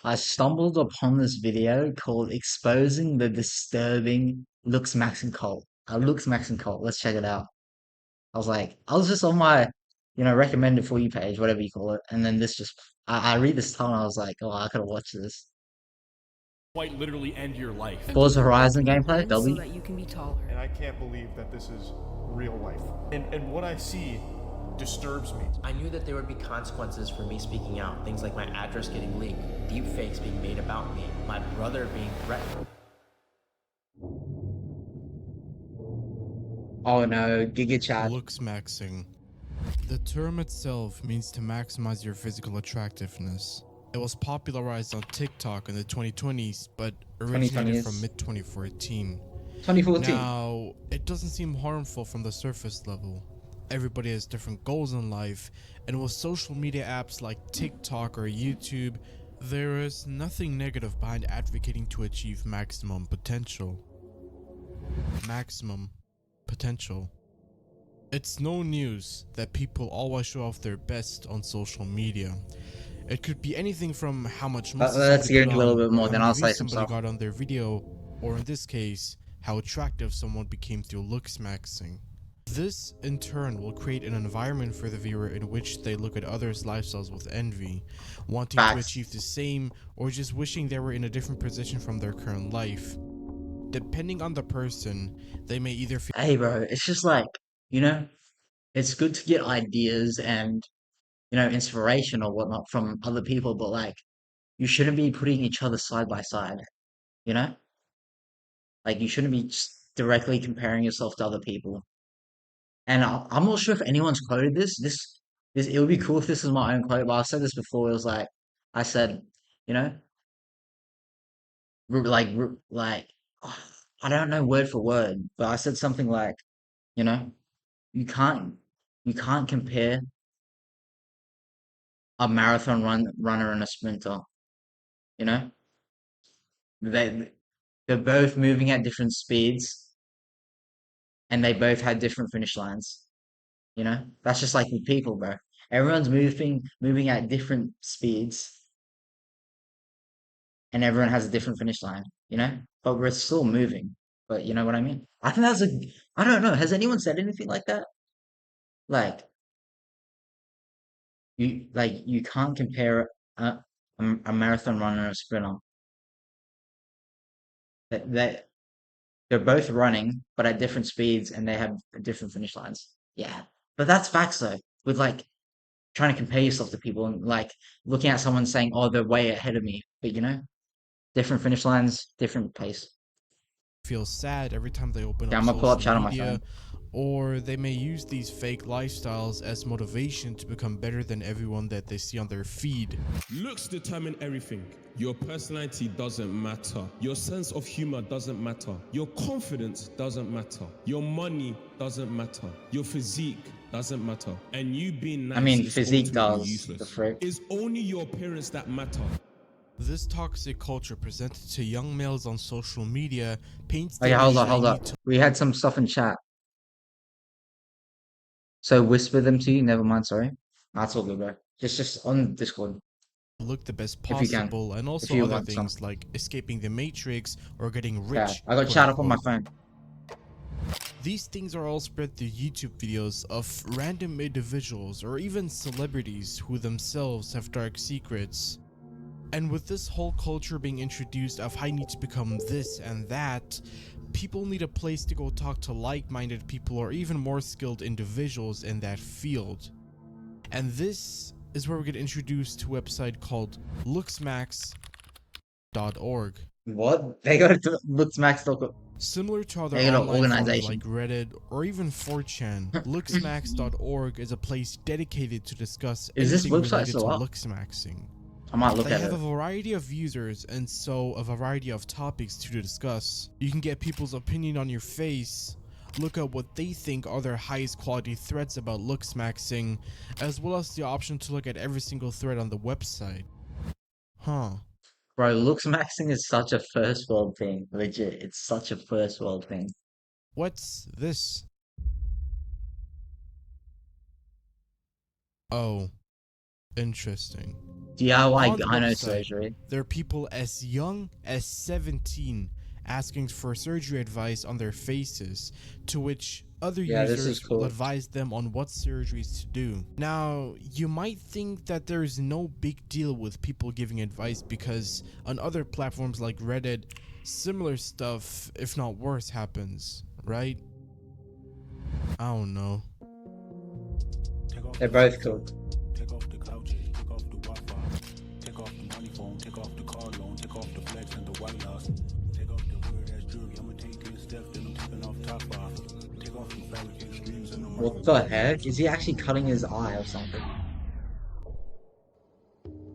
I stumbled upon this video called Exposing the Disturbing Looksmaxxing Cult. Looksmaxxing Cult. Let's check it out. I was just on my, recommended for you page, whatever you call it. And then I read this title and I was like, oh, I could have watched this. Quite literally end your life. Forza Horizon gameplay, so W. that you can be taller. And I can't believe that this is real life. And what I see disturbs me. I knew that there would be consequences for me speaking out. Things like my address getting leaked, deep fakes being made about me, my brother being threatened. Oh no, Giga Chat. Looksmaxxing. The term itself means to maximize your physical attractiveness. It was popularized on TikTok in the 2020s, but originated 2020s. from mid-2014. 2014. Now, it doesn't seem harmful from the surface level. Everybody has different goals in life, and with social media apps like TikTok or YouTube, there is nothing negative behind advocating to achieve maximum potential. Maximum potential. It's no news that people always show off their best on social media. It could be anything from how much muscle Let's somebody get put a little on, bit more, or then how I'll many say views some somebody stuff. got on their video, or in this case, how attractive someone became through looksmaxxing. This, in turn, will create an environment for the viewer in which they look at others' lifestyles with envy, wanting to Facts. achieve the same, or just wishing they were in a different position from their current life. Depending on the person, they may either feel Hey bro, it's just you know, it's good to get ideas and, inspiration or whatnot from other people, but you shouldn't be putting each other side by side, you know? Like you shouldn't be just directly comparing yourself to other people. And I'm not sure if anyone's quoted this. It would be cool if this was my own quote, but I've said this before. It was I said, you know, ru- like, ru- like, I don't know word for word, but I said something like, you know, you can't, you can't compare a runner and a sprinter. You know, they they're both moving at different speeds, and they both had different finish lines. You know, that's just like with people, bro. Everyone's moving at different speeds, and everyone has a different finish line, but we're still moving. But you know what I mean? I think I don't know. Has anyone said anything like that? Like, you can't compare a marathon runner and a sprinter. That they're both running, but at different speeds, and they have different finish lines. Yeah. But that's facts though, with trying to compare yourself to people and looking at someone saying, oh, they're way ahead of me. But different finish lines, different pace. feel sad every time they open Yeah, up I'm gonna pull up social chat on my media, phone. or they may use these fake lifestyles as motivation to become better than everyone that they see on their feed. Looks determine everything. Your personality doesn't matter. Your sense of humor doesn't matter. Your confidence doesn't matter. Your money doesn't matter. Your physique doesn't matter. And you being I nice mean, is physique ultimately does, the useless. frick. It's only your appearance that matter. This toxic culture presented to young males on social media paints the Okay, hold illusion up, they hold up. need to We had some stuff in chat. So whisper them to you. Never mind, sorry. That's all good, bro. Just on Discord, look the best if you can, possible, and if also you other want some. things like escaping the matrix or getting Yeah, rich, I got quote chat up on my unquote. phone. These things are all spread through YouTube videos of random individuals or even celebrities who themselves have dark secrets. And with this whole culture being introduced of I need to become this and that, people need a place to go talk to like-minded people or even more skilled individuals in that field. And this is where we get introduced to a website called Looksmaxx.org. What? They got to Looksmaxx. Similar to other They got an online forums organization. like Reddit or even 4chan, Looksmaxx.org is a place dedicated to discuss Is this anything website related to still up? looksmaxxing. I might look They at have a it. variety of users and so a variety of topics to discuss. You can get people's opinion on your face, look at what they think are their highest quality threads about looksmaxxing, as well as the option to look at every single thread on the website. Huh. Bro, Looksmaxxing is such a first world thing. Legit, it's such a first world thing. What's this? Oh, interesting. DIY On the gyno website, surgery. there are people as young as 17 asking for surgery advice on their faces, to which other Yeah, this is users will cool. advise them on what surgeries to do. Now, you might think that there is no big deal with people giving advice because on other platforms like Reddit, similar stuff, if not worse, happens, right? I don't know. They're both cool. Take off the cloud chase, take off the Wi-Fi, take off the money phone, take off the car loan, take off the flex and the white loss, take off the weird ass jewelry, I'ma take 10 steps, then I'm taking off top off, take off the fabric extremes and the What the heck? Is he actually cutting his eye or something?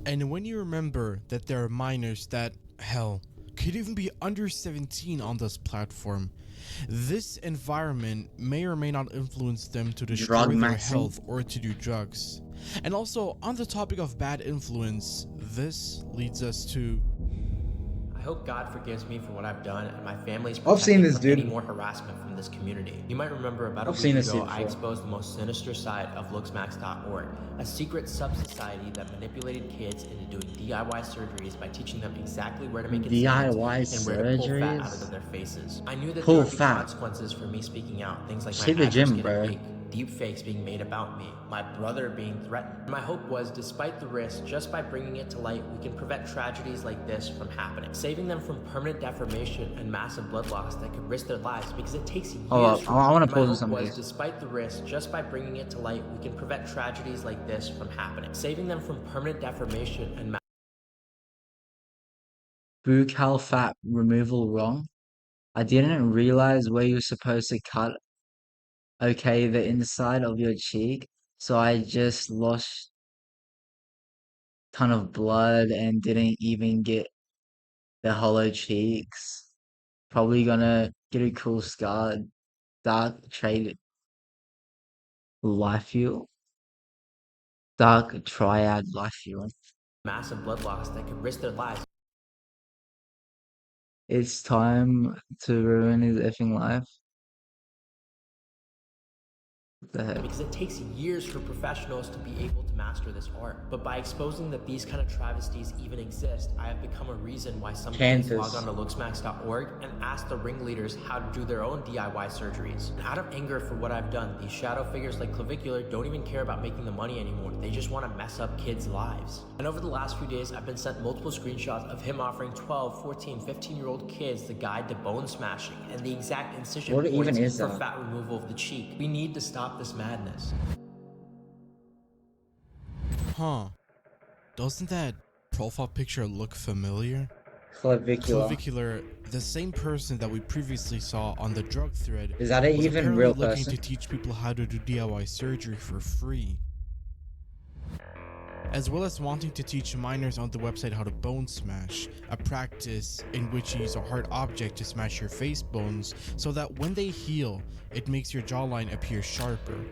And when you remember that there are minors that, hell, could even be under 17 on this platform, this environment may or may not influence them to destroy Drug their maxing? health or to do drugs. And also, on the topic of bad influence, this leads us to... I hope God forgives me for what I've done and my family's I've seen protected this from dude. any more harassment from this community. You might remember about a I've seen week this ago, dude I before. exposed the most sinister side of Looksmaxxing.org, a secret sub-society that manipulated kids into doing DIY surgeries by teaching them exactly where to make it DIY and where to pull fat out surgeries? of their faces. I knew that Pull there would be fat. consequences for me speaking out, things like Just my hit the address gym, getting bro. leaked, deep fakes being made about me, my brother being threatened. My hope was, despite the risk, just by bringing it to light, we can prevent tragedies like this from happening, saving them from permanent deformation and massive blood loss that could risk their lives because it takes years. Hold up, I want to My pause hope some of was, these. despite the risk, just by bringing it to light, we can prevent tragedies like this from happening, saving them from permanent deformation and Buccal fat removal wrong. I didn't realize where you're supposed to cut, okay, the inside of your cheek. So I just lost ton of blood and didn't even get the hollow cheeks. Probably gonna get a cool scar. Dark trade life fuel. Dark triad life fuel. massive blood loss that could risk their lives. It's time to ruin his effing life. What the heck? Because it takes years for professionals to be able to master this art. But by exposing that these kind of travesties even exist, I have become a reason why some kids log on to Looksmaxx.org and ask the ringleaders how to do their own DIY surgeries. And out of anger for what I've done, these shadow figures like Clavicular don't even care about making the money anymore. They just want to mess up kids' lives. And over the last few days, I've been sent multiple screenshots of him offering 12, 14, 15-year-old kids the guide to bone smashing and the exact incision What even points is for that? fat removal of the cheek. We need to stop this madness. Huh. Doesn't that profile picture look familiar? Clavicular. Clavicular, the same person that we previously saw on the drug thread, Is that an was even apparently real looking person? to teach people how to do DIY surgery for free, as well as wanting to teach minors on the website how to bone smash, a practice in which you use a hard object to smash your face bones so that when they heal, it makes your jawline appear sharper.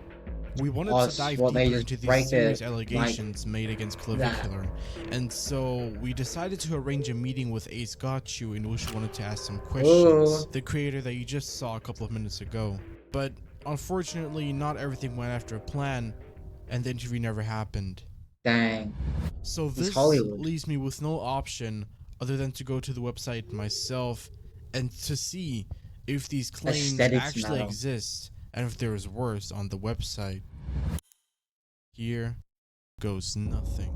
We wanted to dive Well, they deeper just into break these serious it allegations made against Clavicular, and so we decided to arrange a meeting with Ace Gotchu in which we wanted to ask some questions, Ooh. the creator that you just saw a couple of minutes ago. But unfortunately, not everything went after plan, and the interview never happened. Dang. So It's this Hollywood. leaves me with no option other than to go to the website myself and to see if these claims Aesthetics actually matter. exist and if there is worse on the website. Here goes nothing.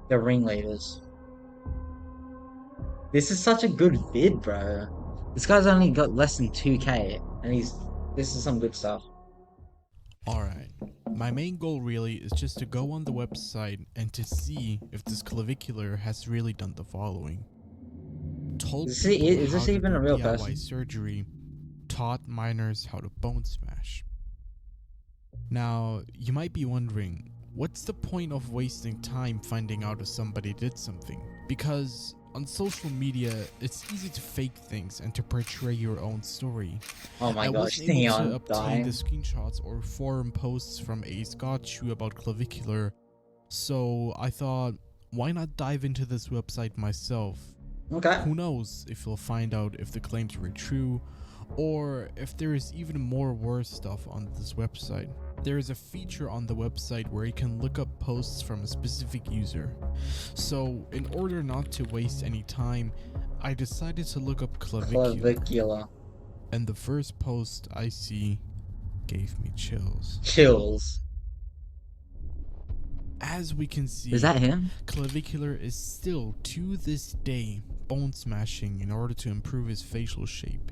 The ringleaders. This is such a good vid, bro. This guy's only got less than 2K, and this is some good stuff. Alright, my main goal really is just to go on the website and to see if this Clavicular has really done the following. Told Is people this how to even do a real DIY person? surgery, taught minors how to bone smash. Now, you might be wondering, what's the point of wasting time finding out if somebody did something? Because on social media, it's easy to fake things and to portray your own story. Oh my I gosh, wasn't able to Theon obtain the dying. screenshots or forum posts from Ace Gotchu about Clavicular, so I thought, why not dive into this website myself? Okay. Who knows if we'll find out if the claims were true, or if there is even more worse stuff on this website. there is a feature on the website where you can look up posts from a specific user. So, in order not to waste any time, I decided to look up clavicular. Clavicular. And the first post I see gave me chills. Chills. As we can Is see, that him? Clavicular is still, to this day, bone smashing in order to improve his facial shape.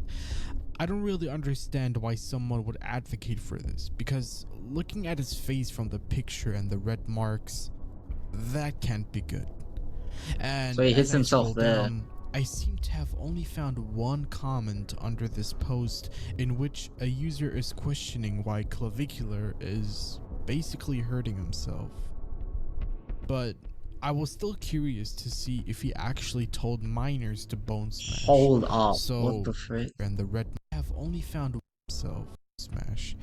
I don't really understand why someone would advocate for this, because looking at his face from the picture and the red marks, that can't be good. And So he hits as I himself scroll there. down, I seem to have only found one comment under this post in which a user is questioning why Clavicular is basically hurting himself. But I was still curious to see if he actually told minors to bone smash. Hold up. So, What the frick? and the red have only found himself smash.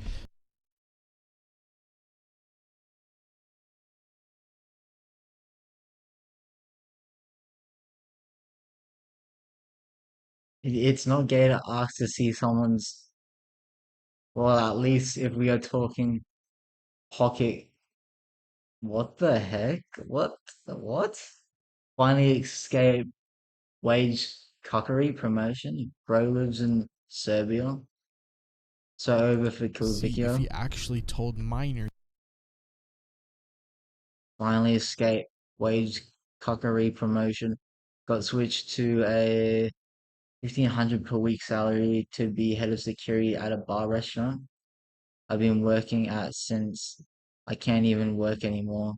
It's not gay to ask to see someone's. Well, at least if we are talking pocket. What the heck? What? What? Finally escaped wage cuckery promotion. Bro lives in Serbia. So over for See if Clavicular. he actually told minors. Finally escaped wage cuckery promotion. Got switched to a 1,500 per week salary to be head of security at a bar restaurant I've been working at since I can't even work anymore.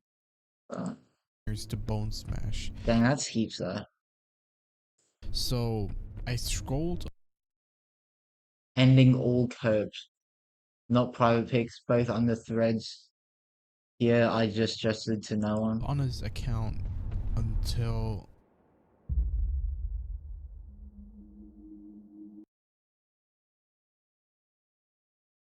Uh, To bone smash. Dang, that's heaps though. So I scrolled Ending all curbs, not private pics, both under threads. Here I just gestured to no one. on his account until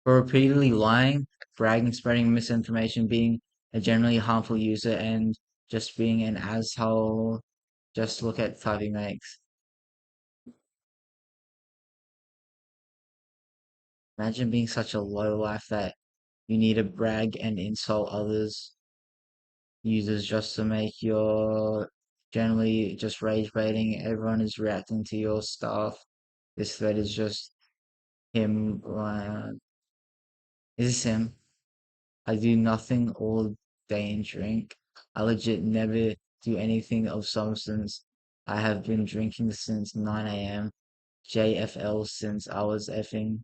For repeatedly lying, bragging, spreading misinformation, being a generally harmful user, and just being an asshole. Just look at typing makes. Imagine being such a low life that you need to brag and insult others users just to make your generally just rage baiting. Everyone is reacting to your stuff. This thread is just him. Is this him? I do nothing all day and drink. I legit never do anything of substance. I have been drinking since 9 a.m. JFL since I was effing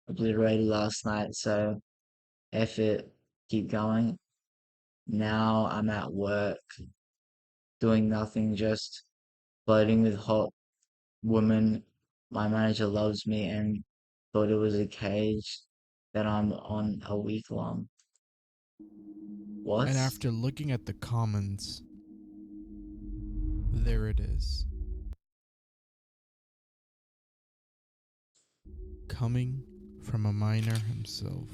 obliterated last night. So F it. Keep going. Now I'm at work doing nothing, just flirting with hot women. My manager loves me and thought it was a cage that I'm on a week long. What? and after looking at the comments, there it is. Coming from a minor himself.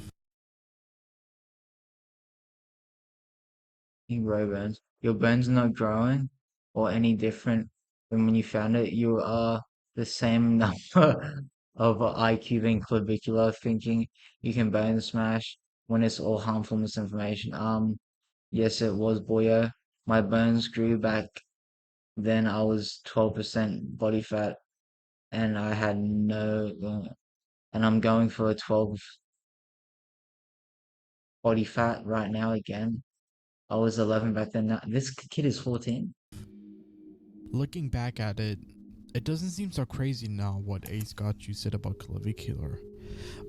Bro bones. Your bones not growing or any different than when you found it. You are the same number of IQ than clavicular thinking you can bone smash when it's all harmful misinformation. Yes, it was boyo. My bones grew back then. I was 12% body fat and I had and I'm going for a 12 body fat right now again. I was 11 back then. Now, this kid is 14. Looking back at it, it doesn't seem so crazy now what Ace got you said about clavicular,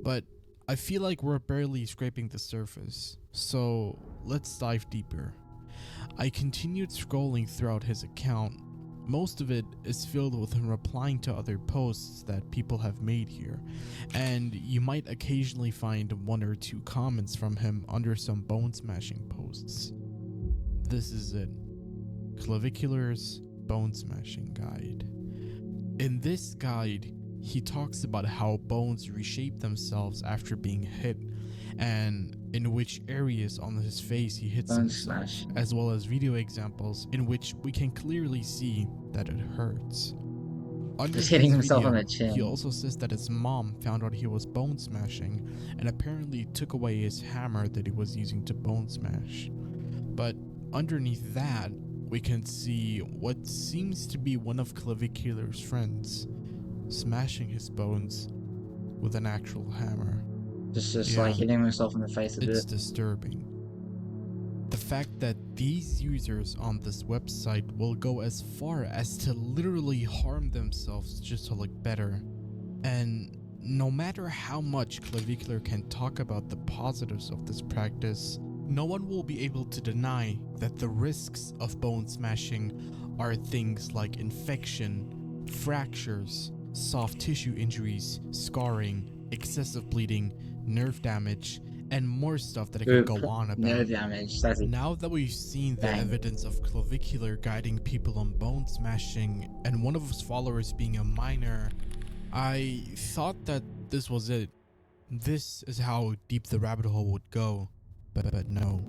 but I feel like we're barely scraping the surface, so let's dive deeper. I continued scrolling throughout his account. Most of it is filled with him replying to other posts that people have made here, and you might occasionally find one or two comments from him under some bone smashing posts. This is it. Clavicular's Bone Smashing Guide. In this guide, he talks about how bones reshape themselves after being hit, and in which areas on his face he hits Bone himself, smash. as well as video examples in which we can clearly see that it hurts. Under Just hitting his himself on video, the he chin. also says that his mom found out he was bone smashing and apparently took away his hammer that he was using to bone smash. But underneath that, we can see what seems to be one of Clavicular's friends smashing his bones with an actual hammer. Just Yeah, like hitting himself in the face a it's bit. disturbing. The fact that these users on this website will go as far as to literally harm themselves just to look better. And no matter how much Clavicular can talk about the positives of this practice, no one will be able to deny that the risks of bone smashing are things like infection, fractures, soft tissue injuries, scarring, excessive bleeding, nerve damage, and more stuff that I could go on Nerve about. damage. That's a Now that we've seen the Dang. evidence of Clavicular guiding people on bone smashing and one of his followers being a minor, I thought that this was it. This is how deep the rabbit hole would go. But no.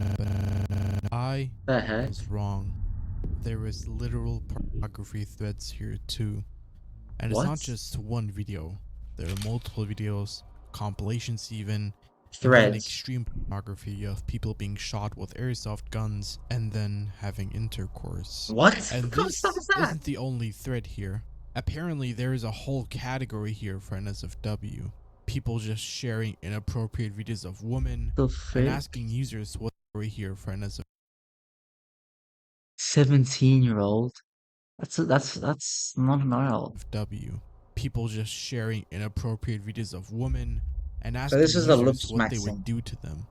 I the heck. was wrong. There is literal pornography threads here too. And it's What? not just one video. There are multiple videos, compilations even Threads. extreme pornography of people being shot with airsoft guns and then having intercourse. What? And What kind of this stuff is that? isn't the only thread here. Apparently there is a whole category here for NSFW. People just sharing inappropriate videos of women The and frick? asking users what category here for NSFW. 17-year-old? That's not an adult. People just sharing inappropriate videos of women and So asking this is the users what they Looksmaxxing. would do to them.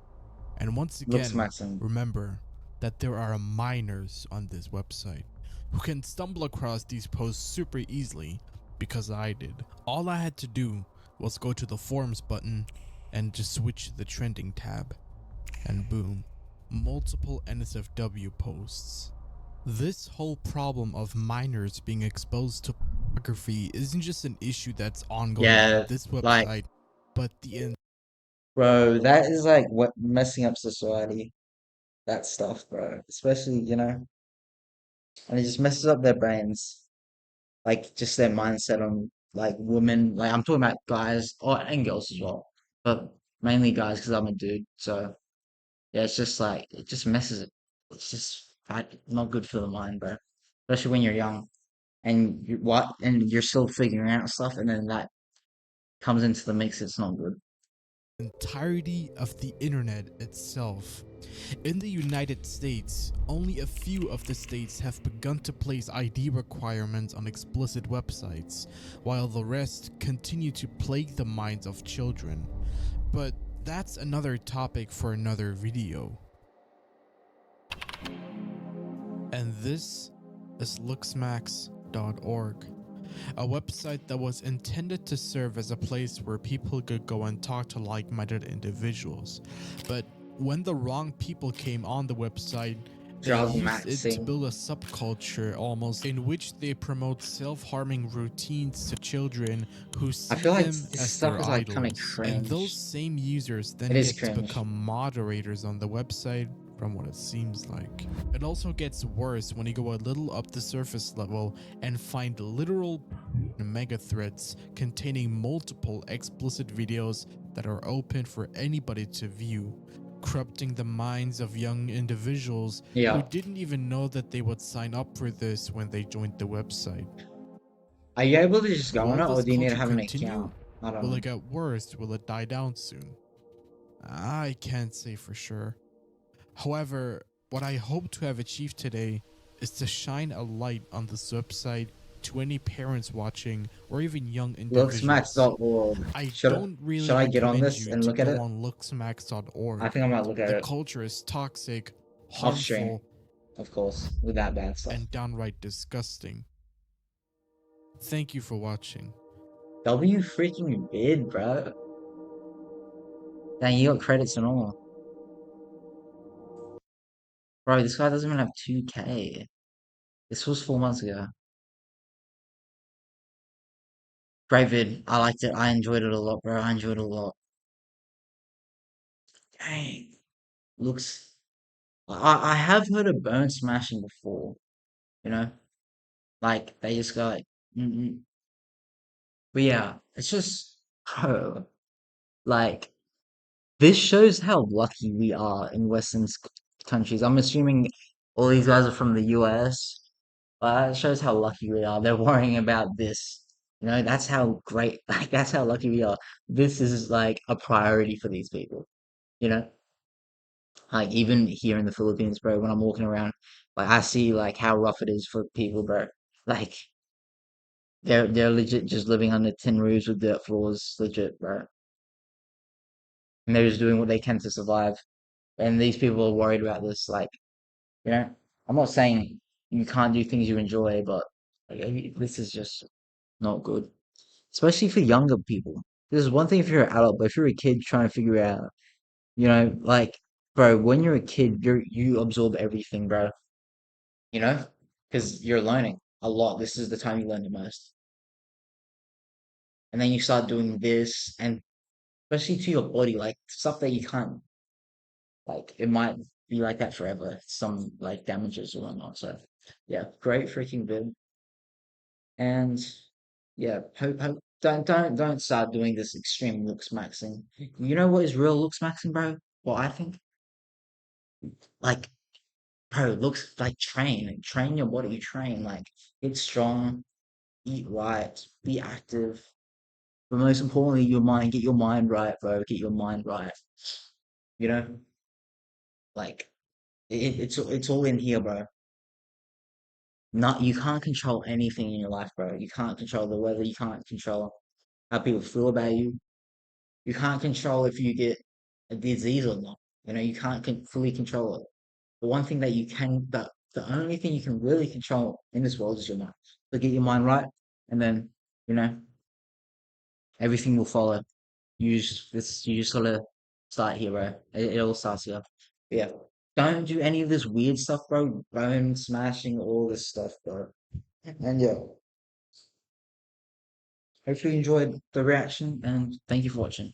And once again, Looksmaxxing. remember that there are minors on this website who can stumble across these posts super easily, because I did. All I had to do was go to the forums button and just switch to the trending tab, and boom, multiple NSFW posts. This whole problem of minors being exposed to pornography isn't just an issue that's ongoing Yeah, on this like- website, but the Bro, that is like what messing up society. That stuff, bro. Especially, and it just messes up their brains. Like just their mindset on like women. Like I'm talking about guys or and girls as well. But mainly guys because I'm a dude. So yeah, it's just like it just messes it. It's just not good for the mind, bro. Especially when you're young and you're still figuring out stuff, and then that comes into the mix. It's not good. entirety of the internet itself. In the United States, only a few of the states have begun to place ID requirements on explicit websites, while the rest continue to plague the minds of children. But that's another topic for another video. And this is Looksmaxxing.org, a website that was intended to serve as a place where people could go and talk to like-minded individuals. But when the wrong people came on the website, they used it to build a subculture almost in which they promote self-harming routines to children who see I feel like them this as stuff their is like kind of idols. And those cringe. same users then It is get to cringe. become moderators on the website, from what it seems like. It also gets worse when you go a little up the surface level and find literal mega threads containing multiple explicit videos that are open for anybody to view, corrupting the minds of young individuals Yeah. who didn't even know that they would sign up for this when they joined the website. Are you able to just go Will on it, or this do you need to culture have an continue? account? I don't Will know. it get worse? Will it die down soon? I can't say for sure. However, what I hope to have achieved today is to shine a light on this website to any parents watching or even young individuals. Looksmax.org. I Should don't really I get on recommend this you and to look at go it? on Looksmaxx.org. I think I might look at The it culture is toxic, off stream, harmful, of course, with that bad stuff. and downright disgusting. Thank you for watching. W freaking bid, bro. Dang, you got credits and all. Bro, this guy doesn't even have 2K. This was 4 months ago. Great vid. I liked it. I enjoyed it a lot, bro. I enjoyed it a lot. Dang. Looks. I have heard of bone smashing before, you know? Like, they just go like, mm-mm. But yeah, it's just, bro, like, this shows how lucky we are in countries. I'm assuming all these guys are from the US, but it shows how lucky we are. They're worrying about this. You know, that's how great, like, that's how lucky we are. This is like a priority for these people, you know? Like, even here in the Philippines, bro, when I'm walking around, like, I see, like, how rough it is for people, bro. Like, they're legit just living under tin roofs with dirt floors, legit, bro. And they're just doing what they can to survive. And these people are worried about this. Like, you know, I'm not saying you can't do things you enjoy, but like, this is just not good, especially for younger people. This is one thing if you're an adult, but if you're a kid trying to figure out, you know, like, bro, when you're a kid, you absorb everything, bro. You know, because you're learning a lot. This is the time you learn the most, and then you start doing this, and especially to your body, like stuff that you can't, like, it might be like that forever. Some like damages or whatnot. So, yeah, great freaking vid. And yeah, hope don't start doing this extreme looks maxing. You know what is real looks maxing, bro? Well, I think like, bro, looks like train your body, train like get strong, eat right, be active. But most importantly, your mind, get your mind right, bro. Get your mind right. You know, like it's all in here, bro. Not you can't control anything in your life, bro. You can't control the weather. You can't control how people feel about you. You can't control if you get a disease or not. You know, you can't fully control it. The one thing that you can, the only thing you can really control in this world is your mind. So get your mind right, and then you know everything will follow. You just gotta start here, bro. It all starts here. But yeah, don't do any of this weird stuff, bro. Bone smashing, all this stuff, bro. And yeah, hopefully you enjoyed the reaction, and thank you for watching.